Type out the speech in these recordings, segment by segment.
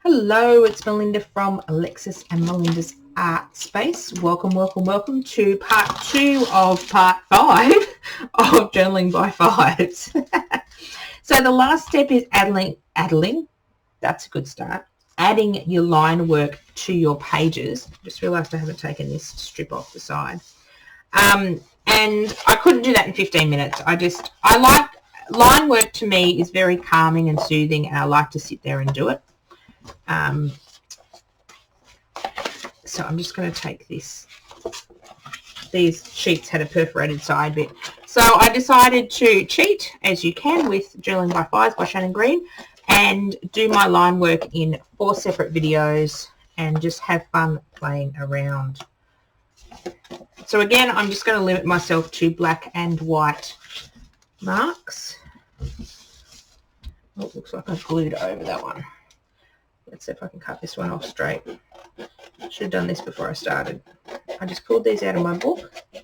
Hello, it's Melinda from Alexis and Melinda's Art Space. Welcome to part 2 of part 5 of Journaling by Fives. So the last step is adding, that's a good start, adding your line work to your pages. Just realised I haven't taken this strip off the side. And I couldn't do that in 15 minutes. I like, line work to me is very calming and soothing, and I like to sit there and do it. So I'm just going to take this. These sheets had a perforated side bit. So I decided to cheat, as you can, with Journaling by Fives by Shannon Green and do my line work in 4 separate videos and just have fun playing around. So again, I'm just going to limit myself to black and white marks. Oh, it looks like I've glued over that one. Let's see if I can cut this one off straight. Should have done this before I started. I just pulled these out of my book. I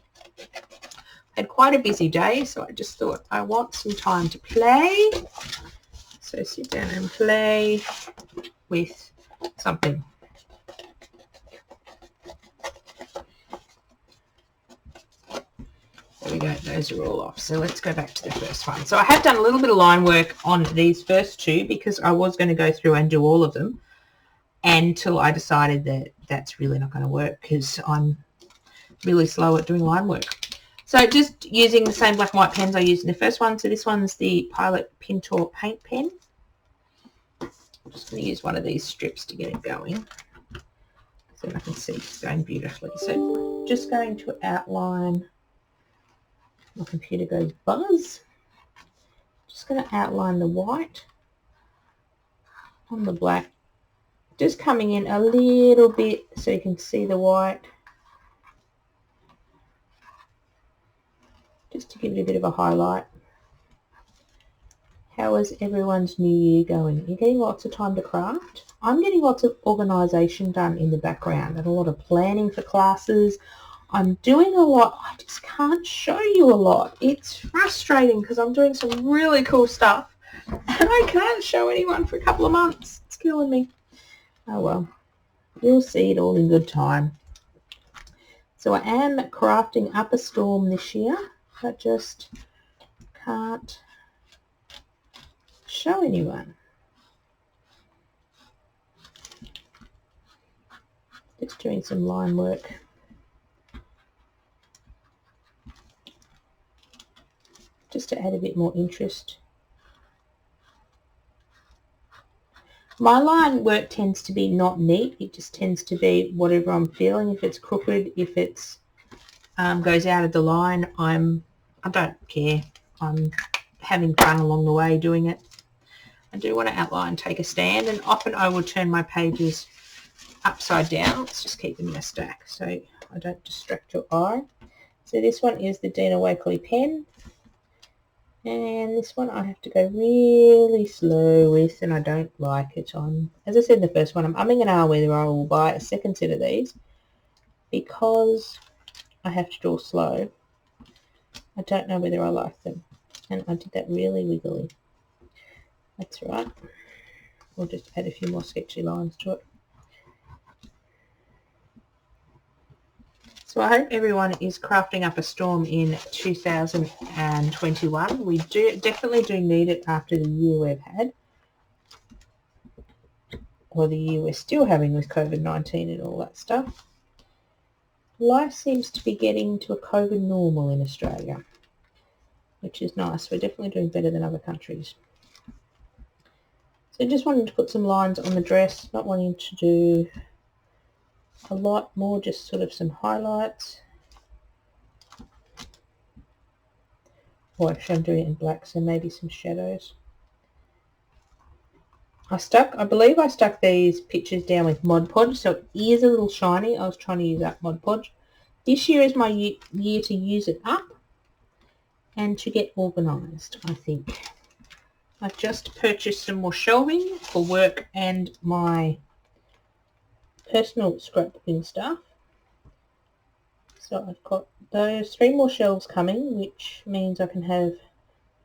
had quite a busy day, so I just thought I want some time to play. So sit down and play with something. There we go, those are all off. So let's go back to the first one. So I have done a little bit of line work on these first 2 because I was going to go through and do all of them until I decided that that's really not going to work because I'm really slow at doing line work. So just using the same black and white pens I used in the first one. So this one's the Pilot Pintor paint pen. I'm just going to use one of these strips to get it going so I can see it's going beautifully. So just going to outline. My computer goes buzz. Just going to outline the white on the black. Just coming in a little bit so you can see the white. Just to give it a bit of a highlight. How is everyone's new year going? You're getting lots of time to craft? I'm getting lots of organisation done in the background and a lot of planning for classes. I'm doing a lot. I just can't show you a lot. It's frustrating because I'm doing some really cool stuff and I can't show anyone for a couple of months. It's killing me. Oh well, you'll see it all in good time. So I am crafting up a storm this year. I just can't show anyone. Just doing some line work. Just to add a bit more interest. My line work tends to be not neat. It just tends to be whatever I'm feeling. If it's crooked, if it's goes out of the line, I don't care. I'm having fun along the way doing it. I do want to outline, take a stand, and often I will turn my pages upside down. Let's just keep them in a stack so I don't distract your eye. So this one is the Dina Wakley pen. And this one I have to go really slow with, and I don't like it. As I said in the first one, I'm umming and ahhing whether I will buy a second set of these because I have to draw slow. I don't know whether I like them, and I did that really wiggly. That's right. We'll just add a few more sketchy lines to it. So I hope everyone is crafting up a storm in 2021. We definitely do need it after the year we've had, or the year we're still having with COVID-19 and all that stuff. Life seems to be getting to a COVID normal in Australia, which is nice. We're definitely doing better than other countries. So just wanted to put some lines on the dress, not wanting to do a lot more, just sort of some highlights. Or actually I'm doing it in black, so maybe some shadows. I believe I stuck these pictures down with Mod Podge, so it is a little shiny. I was trying to use that Mod Podge. This year is my year to use it up and to get organised, I think. I've just purchased some more shelving for work and my personal scrapbooking stuff. So I've got those 3 more shelves coming, which means I can have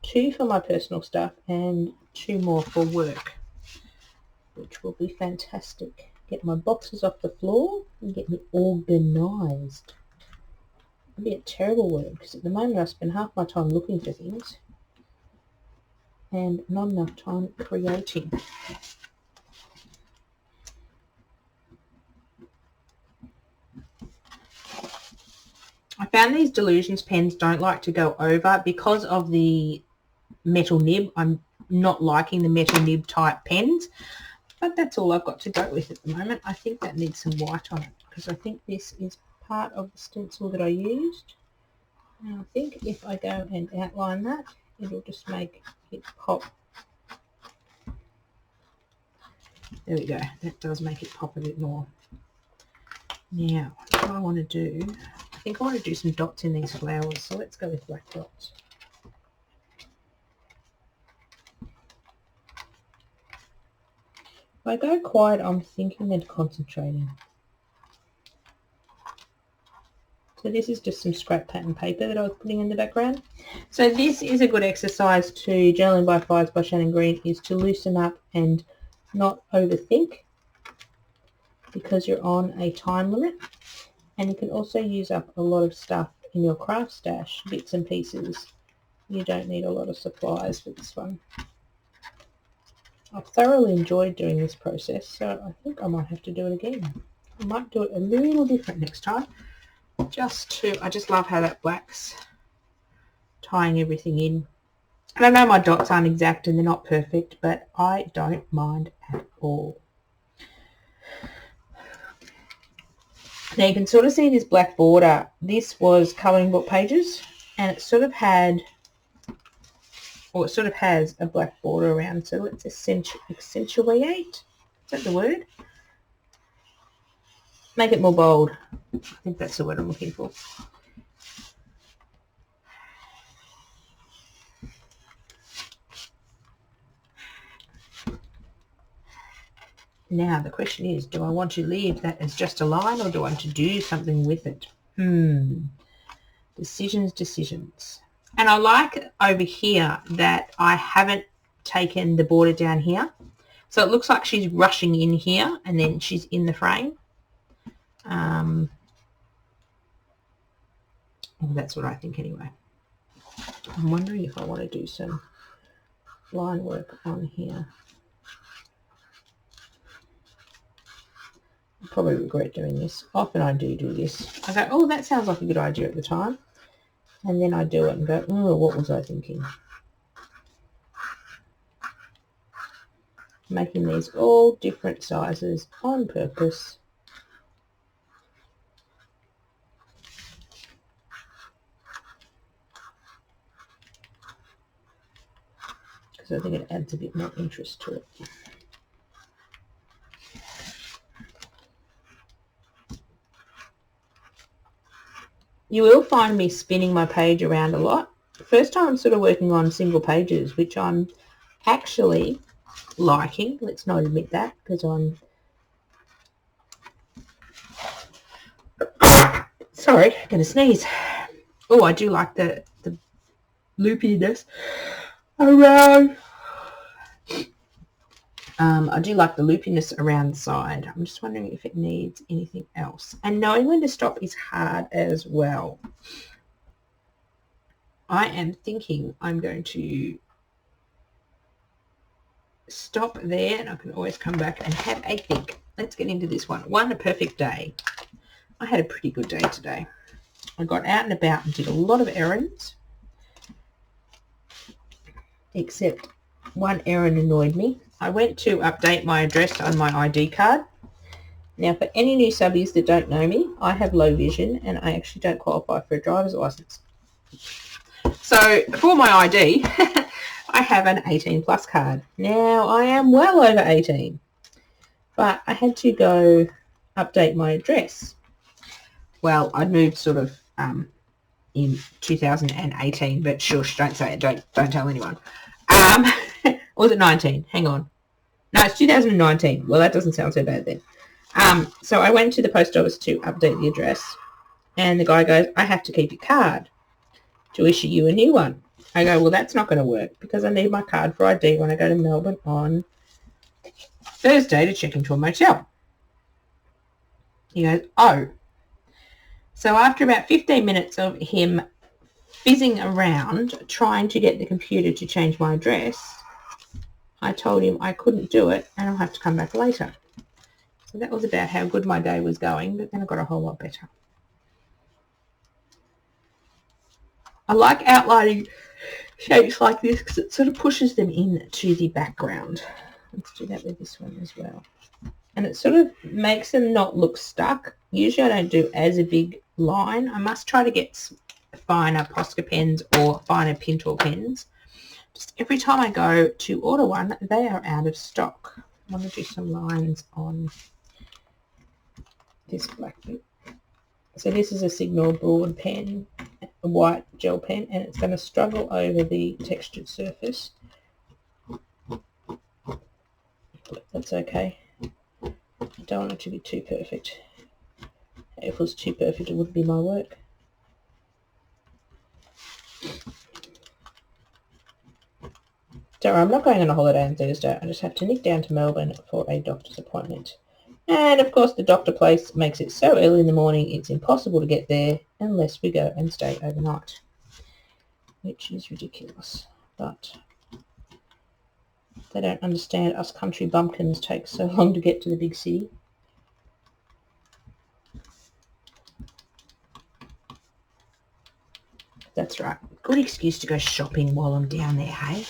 2 for my personal stuff and 2 more for work, which which will be fantastic. Get my boxes off the floor and get me organised. It'll be a terrible word because at the moment I spend half my time looking for things and not enough time creating. I found these Delusions pens don't like to go over because of the metal nib. I'm not liking the metal nib type pens, but that's all I've got to go with at the moment. I think that needs some white on it because I think this is part of the stencil that I used. And I think if I go and outline that, it'll just make it pop. There we go. That does make it pop a bit more. Now, what I want to do, I think I want to do some dots in these flowers, so let's go with black dots. If I go quiet, I'm thinking and concentrating. So this is just some scrap pattern paper that I was putting in the background. So this is a good exercise to Jby5s by Shannon Green, is to loosen up and not overthink because you're on a time limit. And you can also use up a lot of stuff in your craft stash, bits and pieces. You don't need a lot of supplies for this one. I've thoroughly enjoyed doing this process, so I think I might have to do it again. I might do it a little different next time. I just love how that black's tying everything in. And I know my dots aren't exact and they're not perfect, but I don't mind at all. Now you can sort of see this black border. This was colouring book pages, and it sort of had, or it sort of has a black border around. So let's accentuate. Is that the word? Make it more bold. I think that's the word I'm looking for. Now the question is, do I want to leave that as just a line or do I want to do something with it? Decisions. And I like over here that I haven't taken the border down here. So it looks like she's rushing in here and then she's in the frame. Well, that's what I think anyway. I'm wondering if I want to do some line work on here. I probably regret doing this. Often I do this. I go, oh, that sounds like a good idea at the time. And then I do it and go, oh, what was I thinking? Making these all different sizes on purpose. Because I think it adds a bit more interest to it. You will find me spinning my page around a lot. First time I'm sort of working on single pages, which I'm actually liking. Let's not admit that because I'm... Sorry, I'm going to sneeze. Oh, I do like the loopiness around... I do like the loopiness around the side. I'm just wondering if it needs anything else. And knowing when to stop is hard as well. I am thinking I'm going to stop there and I can always come back and have a think. Let's get into this one. A perfect day. I had a pretty good day today. I got out and about and did a lot of errands. Except one errand annoyed me. I went to update my address on my ID card. Now, for any new subbies that don't know me, I have low vision and I actually don't qualify for a driver's license. So, for my ID, I have an 18 plus card. Now, I am well over 18, but I had to go update my address. Well, I'd moved sort of in 2018, but shush, don't say it, don't tell anyone. Or was it 19? Hang on. No, it's 2019. Well, that doesn't sound so bad then. So I went to the post office to update the address, and the guy goes, I have to keep your card to issue you a new one. I go, well, that's not going to work because I need my card for ID when I go to Melbourne on Thursday to check into a motel. He goes, oh. So after about 15 minutes of him fizzing around trying to get the computer to change my address, I told him I couldn't do it and I'll have to come back later. So that was about how good my day was going, but then I got a whole lot better. I like outlining shapes like this because it sort of pushes them into the background. Let's do that with this one as well. And it sort of makes them not look stuck. Usually I don't do as a big line. I must try to get finer Posca pens or finer Pintor pens. Just every time I go to order one, they are out of stock. I want to do some lines on this black bit. So this is a Signal broad pen, a white gel pen, and it's going to struggle over the textured surface. But that's okay. I don't want it to be too perfect. If it was too perfect, it wouldn't be my work. Don't worry, I'm not going on a holiday on Thursday. I just have to nick down to Melbourne for a doctor's appointment. And of course the doctor place makes it so early in the morning it's impossible to get there unless we go and stay overnight, which is ridiculous. But they don't understand us country bumpkins take so long to get to the big city. That's right. Good excuse to go shopping while I'm down there, hey?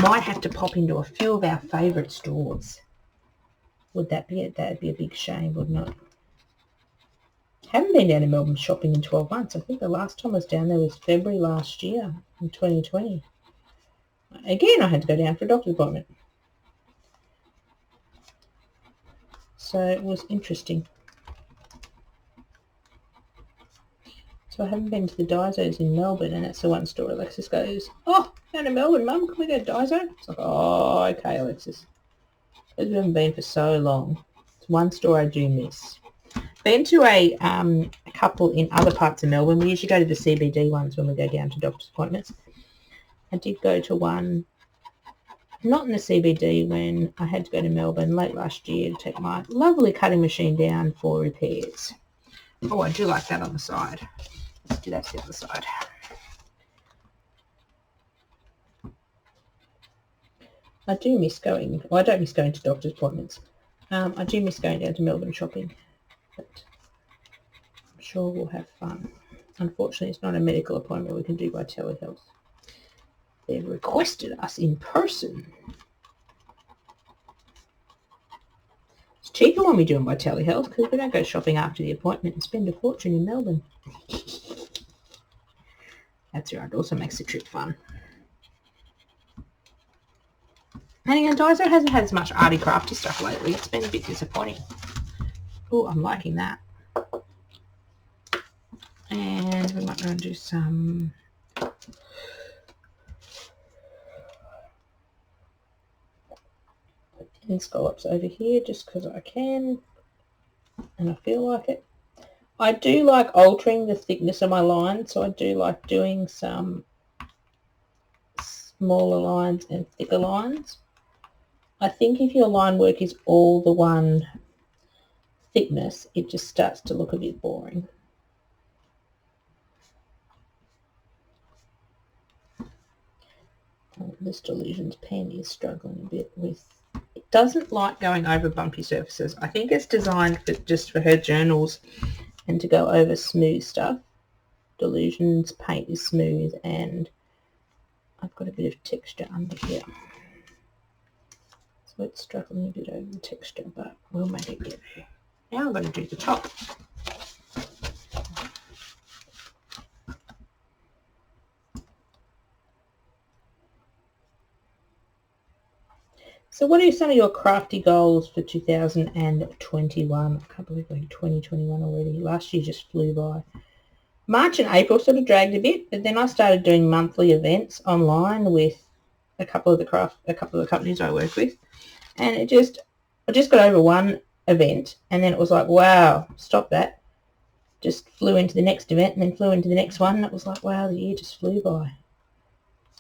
Might have to pop into a few of our favourite stores. Would that be it? That'd be a big shame, wouldn't it? Haven't been down to Melbourne shopping in 12 months. I think the last time I was down there was February last year, in 2020. Again, I had to go down for a doctor's appointment. So it was interesting. So I haven't been to the Daisos in Melbourne, and that's the one store Alexis goes, oh, down to Melbourne, Mum, can we go to Daiso? It's like, oh, okay, Alexis. Because we haven't been for so long. It's one store I do miss. Been to a couple in other parts of Melbourne. We usually go to the CBD ones when we go down to doctor's appointments. I did go to one, not in the CBD, when I had to go to Melbourne late last year to take my lovely cutting machine down for repairs. Oh, I do like that on the side. Let's do that to the other side. I do miss going, well, I don't miss going to doctor's appointments. I do miss going down to Melbourne shopping, but I'm sure we'll have fun. Unfortunately, it's not a medical appointment we can do by telehealth. They've requested us in person. It's cheaper when we do them by telehealth because we don't go shopping after the appointment and spend a fortune in Melbourne. That's right, it also makes the trip fun. And again, Daiso hasn't had as much arty crafty stuff lately. It's been a bit disappointing. Oh, I'm liking that. And we might go and do some scallops over here just because I can and I feel like it. I do like altering the thickness of my line, so I do like doing some smaller lines and thicker lines. I think if your line work is all the one thickness, it just starts to look a bit boring. Oh, this Delusions pen is struggling a bit with, it doesn't like going over bumpy surfaces. I think it's designed just for her journals and to go over smooth stuff. Delusions paint is smooth and I've got a bit of texture under here. So it's struggling a bit over the texture, but we'll make it get there. Now I'm going to do the top. So what are some of your crafty goals for 2021? I can't believe we're in 2021 already. Last year just flew by. March and April sort of dragged a bit, but then I started doing monthly events online with a couple of the companies I work with, and I just got over one event, and then it was like, wow, stop that. Just flew into the next event, and then flew into the next one, and it was like, wow, the year just flew by.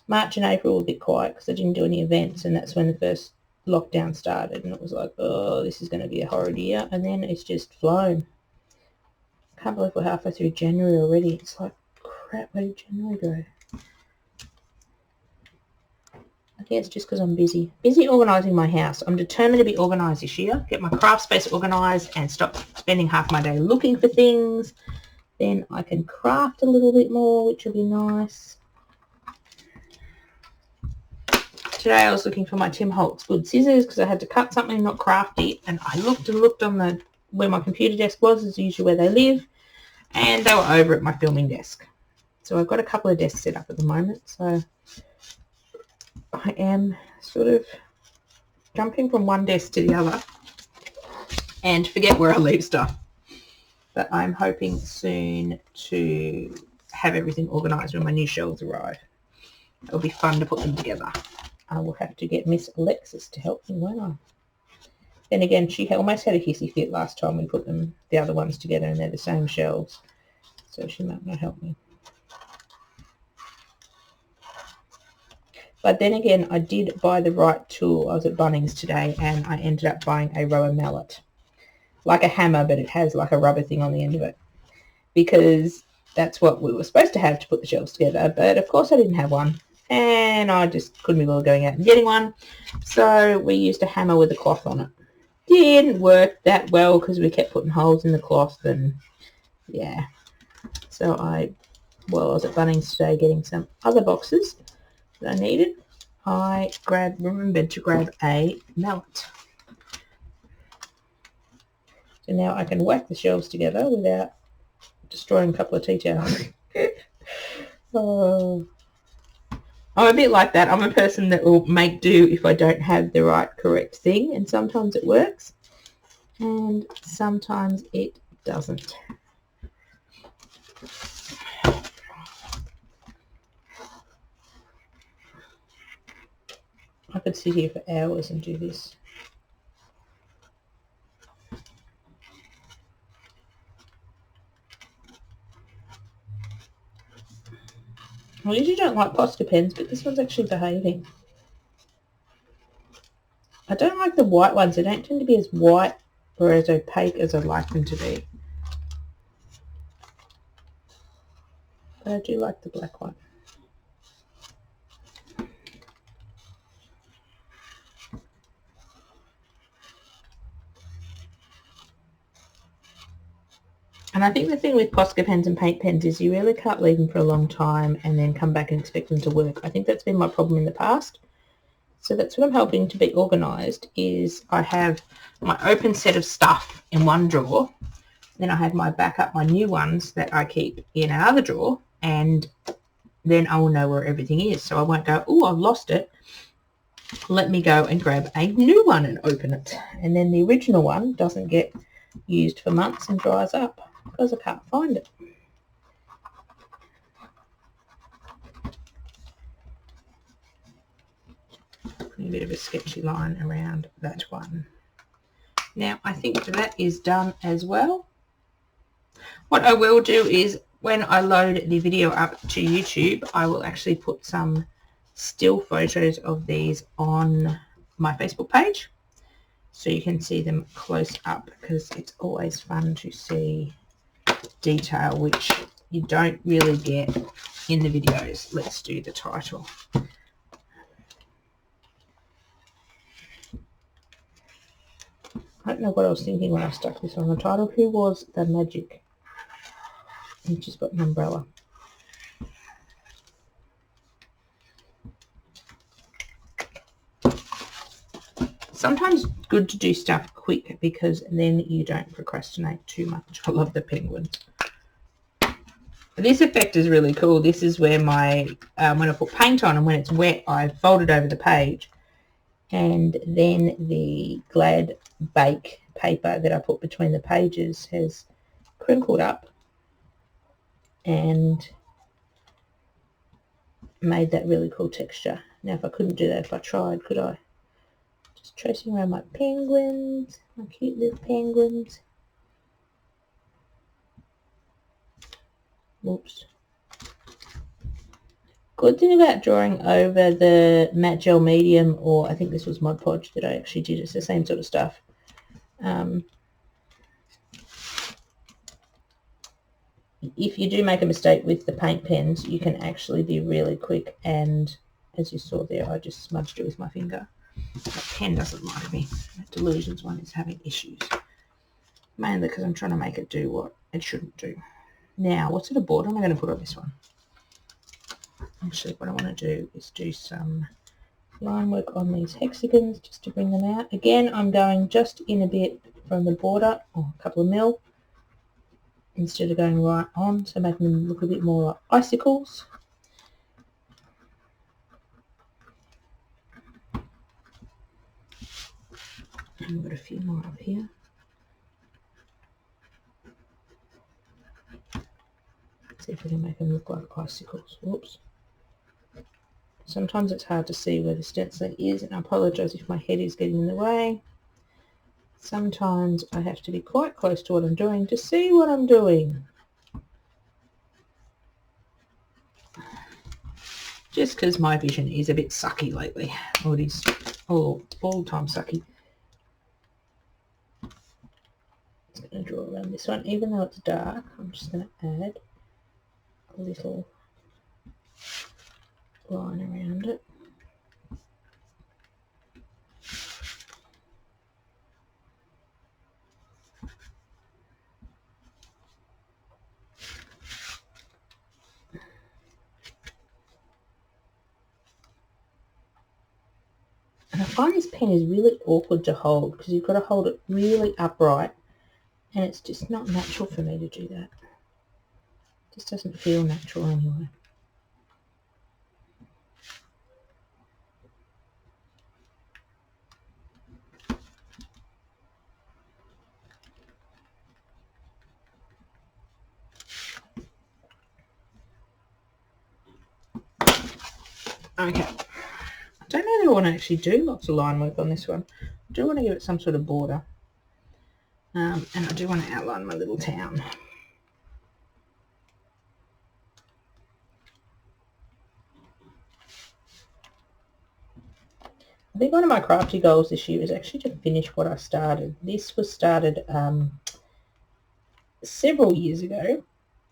March and April were a bit quiet because I didn't do any events, and that's when the first lockdown started, and it was like, oh, this is going to be a horrid year, and then it's just flown. I can't believe we're halfway through January already. It's like, crap, where did January go? I think it's just because I'm busy organising my house. I'm determined to be organised this year, get my craft space organised and stop spending half my day looking for things. Then I can craft a little bit more, which will be nice. Today I was looking for my Tim Holtz good scissors because I had to cut something not crafty, and I looked and looked on the where my computer desk was, is usually where they live, and they were over at my filming desk. So I've got a couple of desks set up at the moment, so I am sort of jumping from one desk to the other and forget where I leave stuff. But I'm hoping soon to have everything organised when my new shelves arrive. It'll be fun to put them together. I will have to get Miss Alexis to help me, won't I? Then again, she almost had a hissy fit last time we put the other ones together, and they're the same shelves. So she might not help me. But then again, I did buy the right tool. I was at Bunnings today, and I ended up buying a rower mallet. Like a hammer, but it has like a rubber thing on the end of it. Because that's what we were supposed to have to put the shelves together. But of course I didn't have one. And I just couldn't be bothered going out and getting one. So we used a hammer with a cloth on it. Didn't work that well because we kept putting holes in the cloth, and yeah. So I was at Bunnings today getting some other boxes that I needed. I remembered to grab a mallet. So now I can whack the shelves together without destroying a couple of tea towels. Oh. I'm a bit like that. I'm a person that will make do if I don't have the right correct thing, and sometimes it works and sometimes it doesn't. I could sit here for hours and do this. I usually don't like Posca pens, but this one's actually behaving. I don't like the white ones. They don't tend to be as white or as opaque as I'd like them to be. But I do like the black one. And I think the thing with Posca pens and paint pens is you really can't leave them for a long time and then come back and expect them to work. I think that's been my problem in the past. So that's what I'm hoping to be organised, is I have my open set of stuff in one drawer. Then I have my backup, my new ones that I keep in another drawer, and then I will know where everything is. So I won't go, oh, I've lost it. Let me go and grab a new one and open it. And then the original one doesn't get used for months and dries up because I can't find it. A bit of a sketchy line around that one. Now I think that is done as well. What I will do is when I load the video up to YouTube, I will actually put some still photos of these on my Facebook page so you can see them close up, because it's always fun to see detail which you don't really get in the videos. Let's do the title. I don't know what I was thinking when I stuck this on the title. Who was the magic? And she's got an umbrella. Sometimes it's good to do stuff quick because then you don't procrastinate too much. I love the penguins. This effect is really cool. This is where my, when I put paint on and when it's wet, I fold it over the page, and then the Glad Bake paper that I put between the pages has crinkled up and made that really cool texture. Now if I couldn't do that if I tried, could I? Just tracing around my penguins, my cute little penguins. Whoops. Good thing about drawing over the matte gel medium, or I think this was Mod Podge that I actually did, it's the same sort of stuff. If you do make a mistake with the paint pens, you can actually be really quick, and as you saw there, I just smudged it with my finger. That pen doesn't like me. That Delusions one is having issues. Mainly because I'm trying to make it do what it shouldn't do. Now, what sort of border am I going to put on this one? Actually, what I want to do is do some line work on these hexagons just to bring them out. Again, I'm going just in a bit from the border, or a couple of mil, instead of going right on, so making them look a bit more like icicles. And we've got a few more up here. Let's see if we can make them look like icicles. Whoops. Sometimes it's hard to see where the stenciling is, and I apologise if my head is getting in the way. Sometimes I have to be quite close to what I'm doing to see what I'm doing. Just because my vision is a bit sucky lately. Or it is all the time sucky. I'm going to draw around this one. Even though it's dark, I'm just going to add a little line around it. And I find this pen is really awkward to hold because you've got to hold it really upright, and it's just not natural for me to do that. It just doesn't feel natural anyway. Okay, I don't know that I want to actually do lots of line work on this one. I do want to give it some sort of border, and I do want to outline my little town. I think one of my crafty goals this year is actually to finish what I started. This was started several years ago,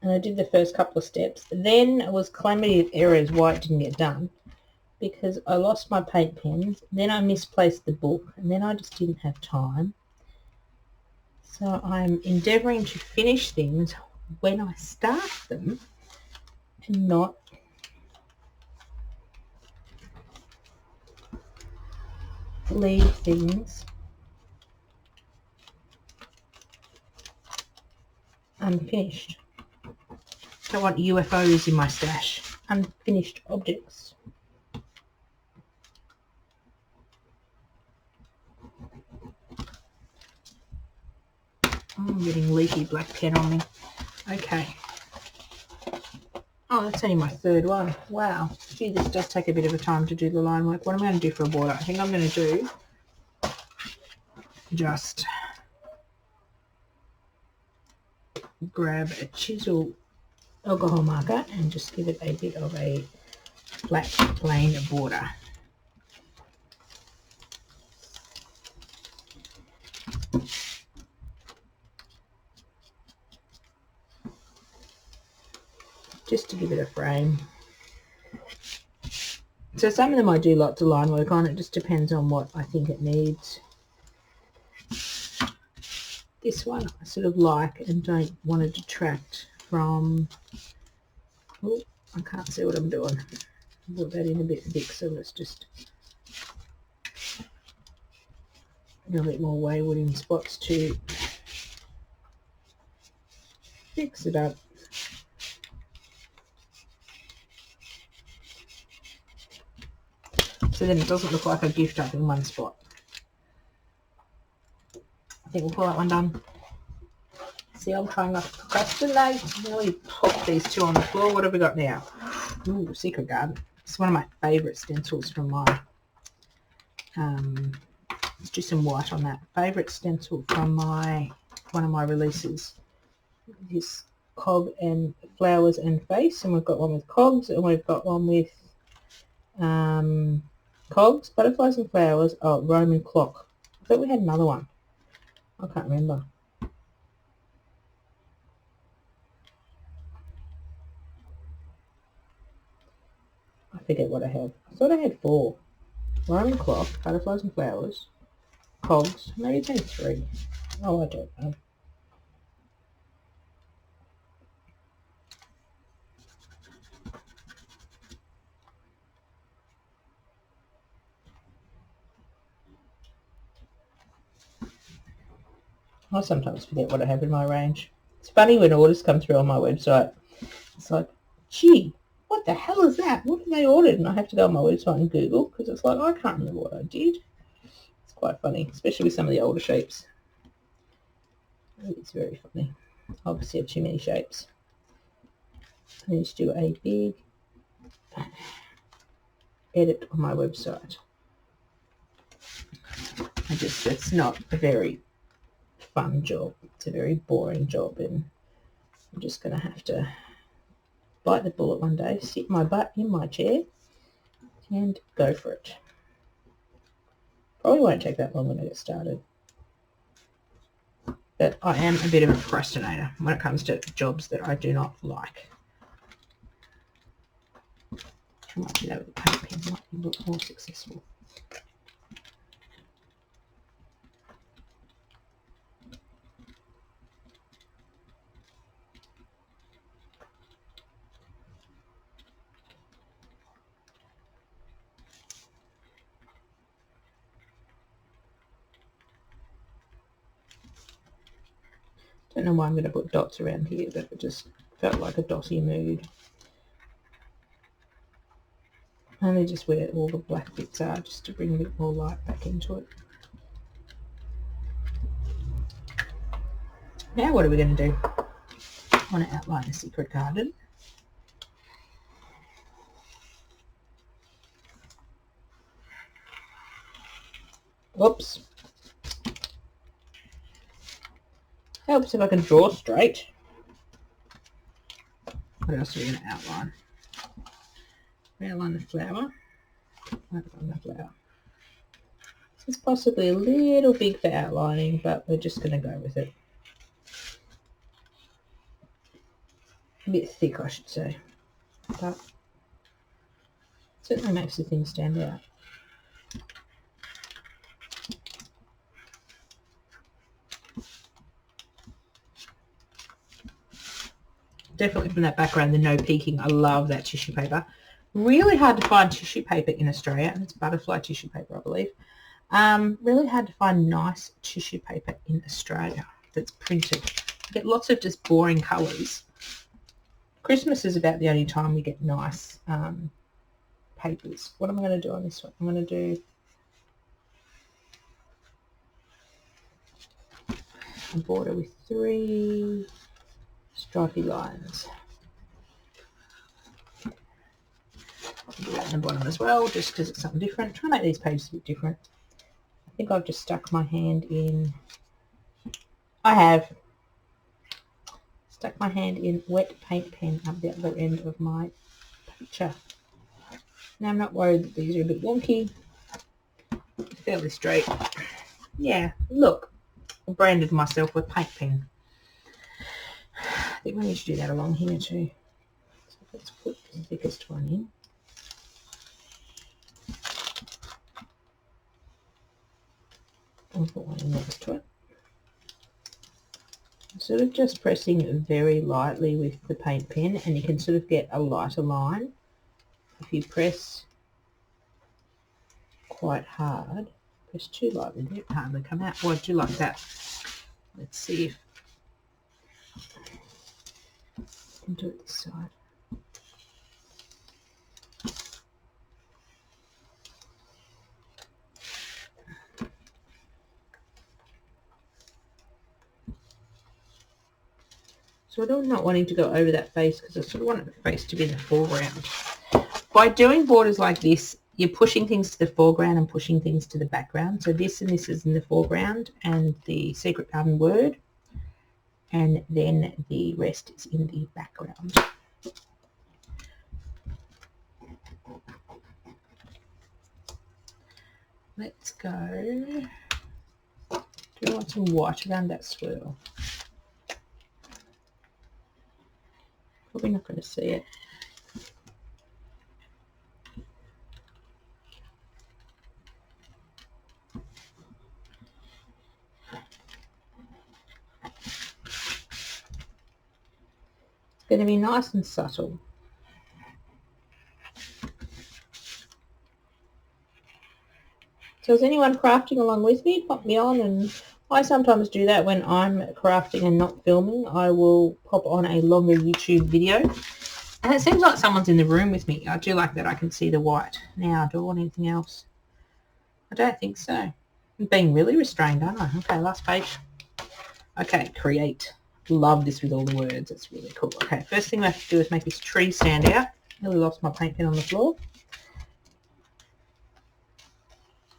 and I did the first couple of steps. Then it was calamity of errors why it didn't get done, because I lost my paint pens, then I misplaced the book, and then I just didn't have time. So I'm endeavouring to finish things when I start them and not leave things unfinished. Don't want UFOs in my stash. Unfinished objects. I'm getting leaky black pen on me. Okay. Oh, that's only my third one. Wow. Gee, this does take a bit of a time to do the line work. What am I going to do for a border? I think I'm going to do just grab a chisel alcohol marker and just give it a bit of a flat plain border. Just to give it a frame. So some of them I do lots of line work on. It just depends on what I think it needs. This one I sort of like and don't want to detract from... Oh, I can't see what I'm doing. I'll put that in a bit thick, so let's just a bit more wayward in spots to fix it up. So then it doesn't look like a gift up in one spot. I think we'll call that one done. See, I'm trying not to procrastinate. Nearly popped these two on the floor. What have we got now? Ooh, Secret Garden. It's one of my favourite stencils from my... let's do some white on that. Favourite stencil from my one of my releases. This cog and flowers and face, and we've got one with cogs, and we've got one with cogs, butterflies and flowers. Oh, Roman clock. I thought we had another one. I can't remember. I forget what I had. I thought I had 4. Roman clock, butterflies and flowers, cogs. Maybe it's only 3. Oh, I don't know. I sometimes forget what I have in my range. It's funny when orders come through on my website. It's like, gee, what the hell is that? What have they ordered? And I have to go on my website and Google, because it's like, I can't remember what I did. It's quite funny, especially with some of the older shapes. It's very funny. I obviously have too many shapes. I need to do a big edit on my website. It's not a very fun job. It's a very boring job, and I'm just going to have to bite the bullet one day, sit my butt in my chair and go for it. Probably won't take that long when I get started. But I am a bit of a procrastinator when it comes to jobs that I do not like. Too much of that with the paint pen might be a little more successful. Don't know why I'm going to put dots around here, but it just felt like a dotty mood. Only just where all the black bits are, just to bring a bit more light back into it. Now what are we going to do? I want to outline the secret garden. Whoops. Helps if I can draw straight. What else are we going to outline? Outline the flower. Outline the flower. This is possibly a little big for outlining, but we're just going to go with it. A bit thick, I should say. But certainly makes the thing stand out. Definitely from that background, the no peeking. I love that tissue paper. Really hard to find tissue paper in Australia, and it's butterfly tissue paper, I believe. Really hard to find nice tissue paper in Australia that's printed. You get lots of just boring colours. Christmas is about the only time we get nice papers. What am I going to do on this one? I'm going to do a border with 3 stripy lines. Do that in the bottom as well, just because it's something different. Try to make these pages a bit different. I think I've just stuck my hand in. I have stuck my hand in wet paint pen up the other end of my picture. Now I'm not worried that these are a bit wonky. Fairly straight. Yeah, look, I branded myself with paint pen. I think we need to do that along here too. So let's put the thickest one in. I'll put one next to it. I'm sort of just pressing very lightly with the paint pen, and you can sort of get a lighter line. If you press quite hard, press too lightly, they hardly come out. Oh, I do like that. Let's see if I can do it this side. So I'm not wanting to go over that face because I sort of want the face to be in the foreground. By doing borders like this, you're pushing things to the foreground and pushing things to the background. So this and this is in the foreground and the secret garden word. and then the rest is in the background. Let's go. Do we want some white around that swirl? Probably not going to see it. It's going to be nice and subtle. So is anyone crafting along with me? Pop me on, and I sometimes do that when I'm crafting and not filming. I will pop on a longer YouTube video. And it seems like someone's in the room with me. I do like that I can see the white. Now, do I want anything else? I don't think so. I'm being really restrained, aren't I? Okay, last page. Okay, create. Love this with all the words. It's really cool. Okay, first thing I have to do is make this tree stand out. Nearly lost my paint pen on the floor.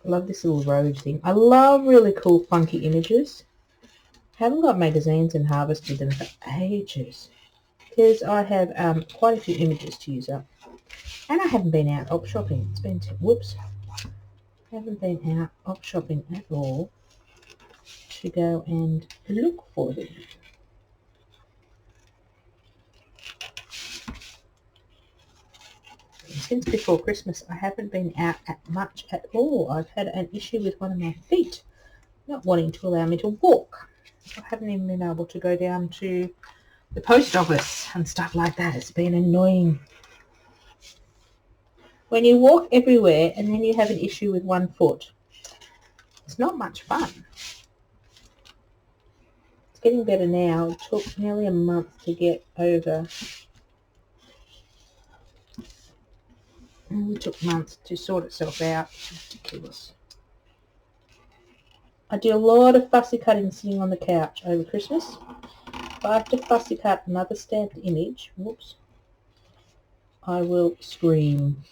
Love this little road thing. I love really cool funky images. Haven't got magazines and harvested them for ages because I have quite a few images to use up, and I haven't been out op shopping. It's been haven't been out op shopping at all to go and look for them. Since before Christmas, I haven't been out much at all. I've had an issue with one of my feet not wanting to allow me to walk. I haven't even been able to go down to the post office and stuff like that. It's been annoying. When you walk everywhere and then you have an issue with one foot, it's not much fun. It's getting better now. It took nearly a month to get over. It took months to sort itself out. It's ridiculous. I do a lot of fussy cutting sitting on the couch over Christmas. If I have to fussy cut another stamped image, whoops, I will scream.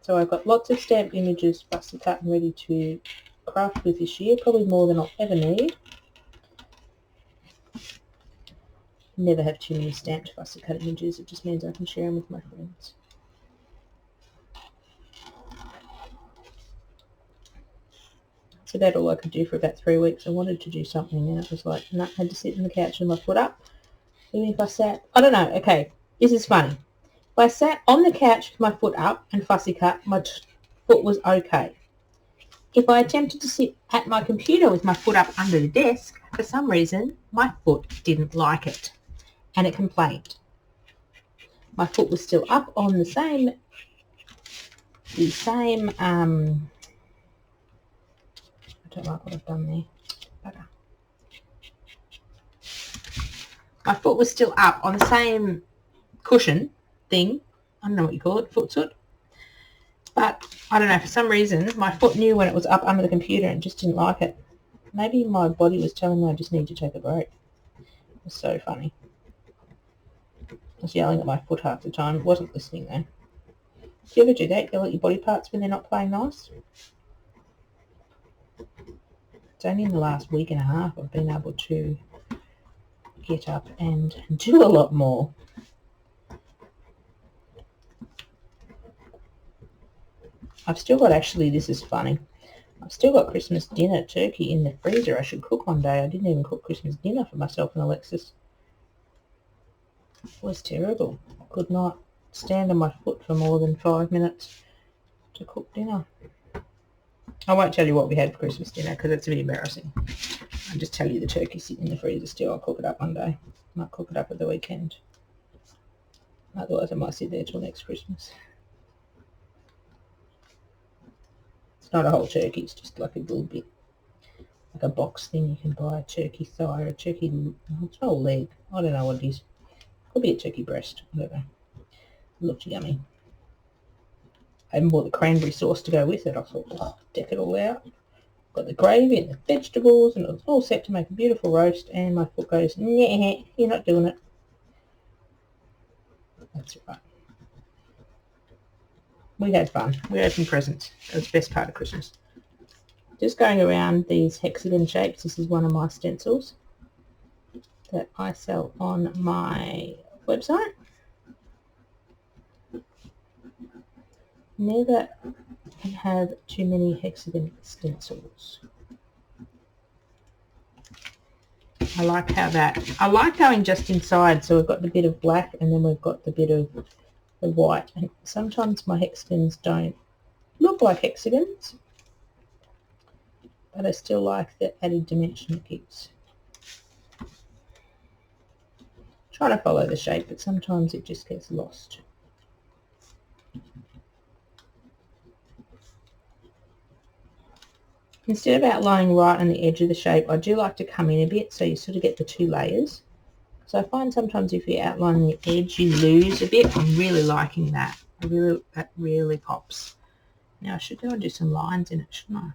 So I've got lots of stamped images fussy cut and ready to craft with this year, probably more than I'll ever need. Never have too many stamped fussy cut images. It just means I can share them with my friends. That's about all I could do for about 3 weeks. I wanted to do something and it was like, no, I had to sit on the couch with my foot up. Even if I sat, I don't know, okay, this is funny. If I sat on the couch with my foot up and fussy cut, my foot was okay. If I attempted to sit at my computer with my foot up under the desk, for some reason, my foot didn't like it and it complained. My foot was still up on the same I don't like what I've done there. Bugger. My foot was still up on the same cushion thing. I don't know what you call it, footsoot. But I don't know, for some reason, my foot knew when it was up under the computer and just didn't like it. Maybe my body was telling me I just need to take a break. It was so funny. I was yelling at my foot half the time. It wasn't listening though. Do you ever do that? Yell at your body parts when they're not playing nice? It's only in the last week and a half I've been able to get up and do a lot more. I've still got, actually, this is funny, I've still got Christmas dinner turkey in the freezer. I should cook one day. I didn't even cook Christmas dinner for myself and Alexis. It was terrible. I could not stand on my foot for more than 5 minutes to cook dinner. I won't tell you what we had for Christmas dinner because it's a bit embarrassing. I'll just tell you the turkey's sitting in the freezer still. I'll cook it up one day. I might cook it up at the weekend. Otherwise I might sit there till next Christmas. It's not a whole turkey, it's just like a little bit. Like a box thing. You can buy a turkey thigh or a turkey, it's not a leg. I don't know what it is. Could be a turkey breast. I don't know. It looked yummy. I haven't bought the cranberry sauce to go with it. I thought, oh, deck it all out. Got the gravy and the vegetables and it was all set to make a beautiful roast, and my foot goes, nah, you're not doing it. That's right. We had fun. We opened presents. It was the best part of Christmas. Just going around these hexagon shapes. This is one of my stencils. that I sell on my website. Never have too many hexagon stencils. I like going just inside, so we've got the bit of black and then we've got the bit of the white, and sometimes my hexagons don't look like hexagons, but I still like the added dimension it gives. Try to follow the shape, but sometimes it just gets lost. Instead of outlining right on the edge of the shape, I do like to come in a bit so you sort of get the two layers. So I find sometimes if you outline the edge, you lose a bit. I'm really liking that. That really pops. Now I should go and do some lines in it, shouldn't I?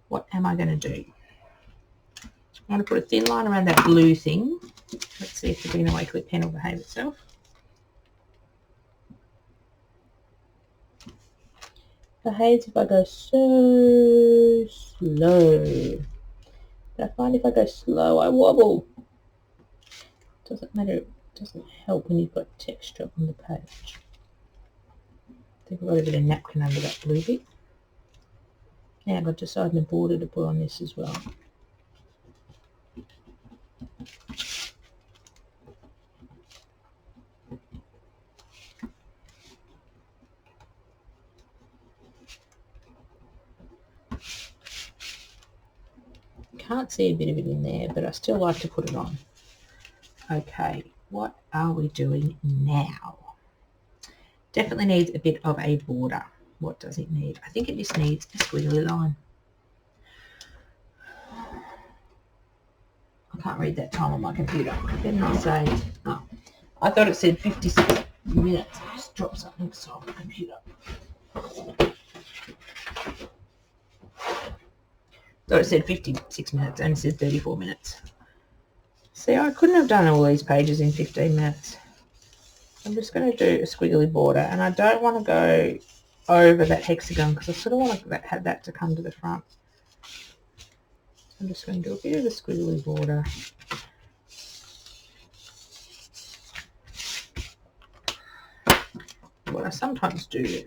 What am I going to do? I'm going to put a thin line around that blue thing. Let's see if the green away clip pen will behave itself. Behaves if I go so slow. But I find if I go slow, I wobble. Doesn't matter. It doesn't help when you've got texture on the page. I think I've got a bit of napkin under that blue bit. Now I've got to decide on a border to put on this as well. Can't see a bit of it in there, but I still like to put it on. Okay, what are we doing now? Definitely needs a bit of a border. What does it need? I think it just needs a squiggly line. I can't read that time on my computer. Didn't I say? Oh, I thought it said 56 minutes. I just dropped something beside my computer. Thought it said 56 minutes and it says 34 minutes. See, I couldn't have done all these pages in 15 minutes. I'm just going to do a squiggly border, and I don't want to go over that hexagon because I sort of want to have that to come to the front. So I'm just going to do a bit of a squiggly border. What I sometimes do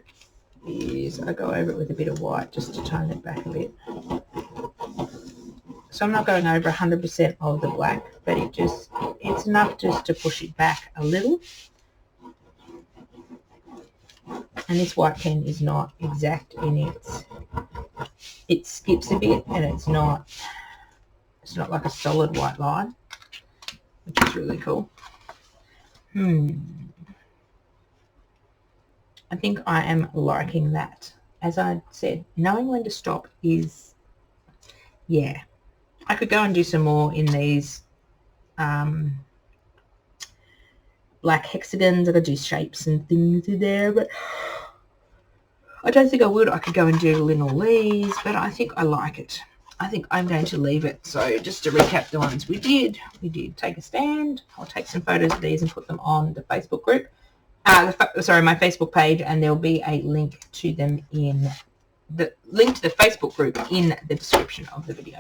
is I go over it with a bit of white just to tone it back a bit. So I'm not going over 100% of the black, but it's enough just to push it back a little. And this white pen is not exact in it skips a bit, and it's not like a solid white line, which is really cool. I think I am liking that. As I said, knowing when to stop is, yeah. I could go and do some more in these black hexagons. I could do shapes and things in there, but I don't think I would. I could go and doodle in all these, but I think I like it. I think I'm going to leave it. So just to recap the ones we did take a stand. I'll take some photos of these and put them on the Facebook group. My Facebook page, and there'll be a link to them in the link to the Facebook group in the description of the video.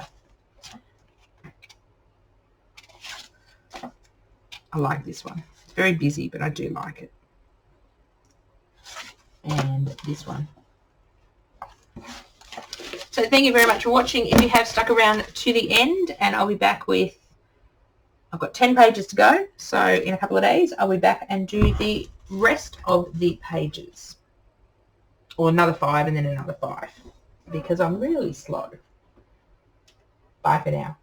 I like this one. It's very busy, but I do like it. And this one. So thank you very much for watching. If you have stuck around to the end, and I'll be back with, I've got 10 pages to go. So in a couple of days, I'll be back and do the rest of the pages. Or another 5 and then another 5. Because I'm really slow. Bye for now.